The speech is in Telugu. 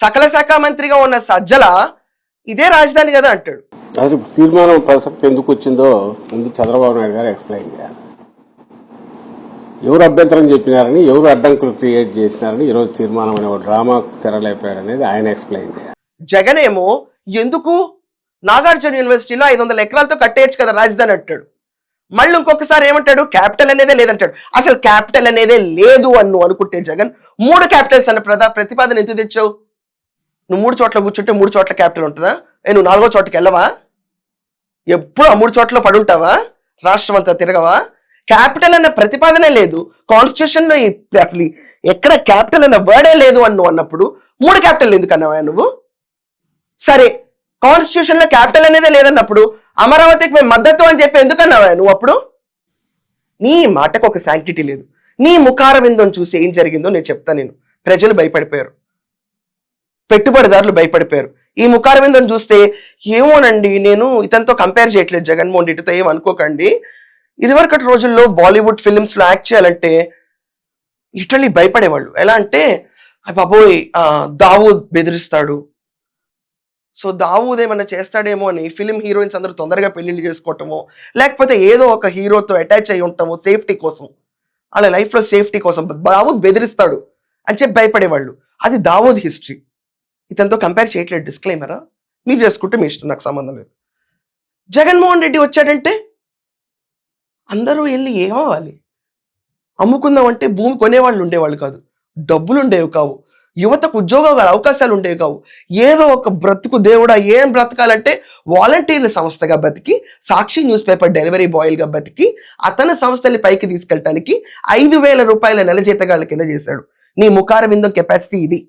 సకల శాఖ మంత్రిగా ఉన్న సజ్జల ఇదే రాజధాని కదా అంటాడు. అది తీర్మానం ప్రసక్తి ఎందుకు వచ్చిందో ముందు చంద్రబాబు నాయుడు గారు ఎక్స్ప్లెయిన్ చేయాలి. ఎవరు అభ్యంతరం చెప్పినారని, ఎవరు అడ్డంకులు క్రియేట్ చేసినారని ఈరోజు తీర్మానం అనే ఒక డ్రామా తెరలేపారు అనేది ఆయన ఎక్స్ప్లెయిన్ చేయాలి. జగన్ ఏమో ఎందుకు నాగార్జున యూనివర్సిటీలో 500 ఎకరాలతో కట్టేయచ్చు కదా రాజధాని అంటాడు. మళ్ళీ ఇంకొకసారి ఏమంటాడు, క్యాపిటల్ అనేదే లేదంటాడు. అసలు క్యాపిటల్ అనేదే లేదు అని నువ్వు అనుకుంటే జగన్ 3 క్యాపిటల్స్ అన్న ప్రతిపాదన ఎందుకు తెచ్చావు? నువ్వు 3 చోట్ల కూర్చుంటే 3 చోట్ల క్యాపిటల్ ఉంటుందా? నువ్వు 4వ చోటకి వెళ్ళవా? ఎప్పుడు ఆ 3 చోట్ల పడుంటావా? రాష్ట్రం అంతా తిరగవా? క్యాపిటల్ అన్న ప్రతిపాదనే లేదు కాన్స్టిట్యూషన్ లో. అసలు ఎక్కడ క్యాపిటల్ అన్న వర్డే లేదు అని నువ్వు అన్నప్పుడు 3 క్యాపిటల్ ఎందుకు అన్నావా నువ్వు? సరే, కాన్స్టిట్యూషన్ లో క్యాపిటల్ అనేదే లేదన్నప్పుడు అమరావతికి మేము మద్దతు అని చెప్పి ఎందుకు అన్నావా నువ్వు అప్పుడు? నీ మాటకు ఒక శాంక్టిటీ లేదు. నీ ముఖార విందం చూసి ఏం జరిగిందో నేను చెప్తాను. ప్రజలు భయపడిపోయారు, పెట్టుబడిదారులు భయపడిపోయారు. ఈ ముఖార విందం చూస్తే ఏమోనండి, నేను ఇతనితో కంపేర్ చేయట్లేదు జగన్మోహన్ రెడ్డితో, ఏం అనుకోకండి. ఇదివరకటి రోజుల్లో బాలీవుడ్ ఫిలిమ్స్ లో యాక్ట్ చేయాలంటే లిటరలీ భయపడేవాళ్ళు. ఎలా అంటే, బాబోయ్ దావూద్ బెదిరిస్తాడు, సో దావూద్ ఏమన్నా చేస్తాడేమో అని ఫిలిం హీరోయిన్స్ అందరూ తొందరగా పెళ్లిళ్ళు చేసుకోవటమో, లేకపోతే ఏదో ఒక హీరోతో అటాచ్ అయి ఉంటామో సేఫ్టీ కోసం, వాళ్ళ లైఫ్లో సేఫ్టీ కోసం దావూద్ బెదిరిస్తాడు అని చెప్పి భయపడేవాళ్ళు. అది దావూద్ హిస్టరీ. ఇతనితో కంపేర్ చేయట్లేదు, డిస్క్లైమరా. మీరు చేసుకుంటే మీ ఇష్టం, నాకు సంబంధం లేదు. జగన్మోహన్ రెడ్డి వచ్చాడంటే అందరూ వెళ్ళి ఏమవ్వాలి, అమ్ముకుందాం అంటే భూమి కొనేవాళ్ళు ఉండేవాళ్ళు కాదు, డబ్బులు ఉండేవి కావు, యువతకు ఉద్యోగాల అవకాశాలు ఉండేవి కావు. ఏదో ఒక బ్రతుకు దేవుడా, ఏం బ్రతకాలంటే వాలంటీర్ల సంస్థగా బతికి, సాక్షి న్యూస్ పేపర్ డెలివరీ బాయ్గా బతికి, అతని సంస్థని పైకి తీసుకెళ్ళటానికి 5,000 రూపాయల నెల జీతగాళ్ళ కింద చేశాడు. నీ ముఖార విందం కెపాసిటీ ఇది.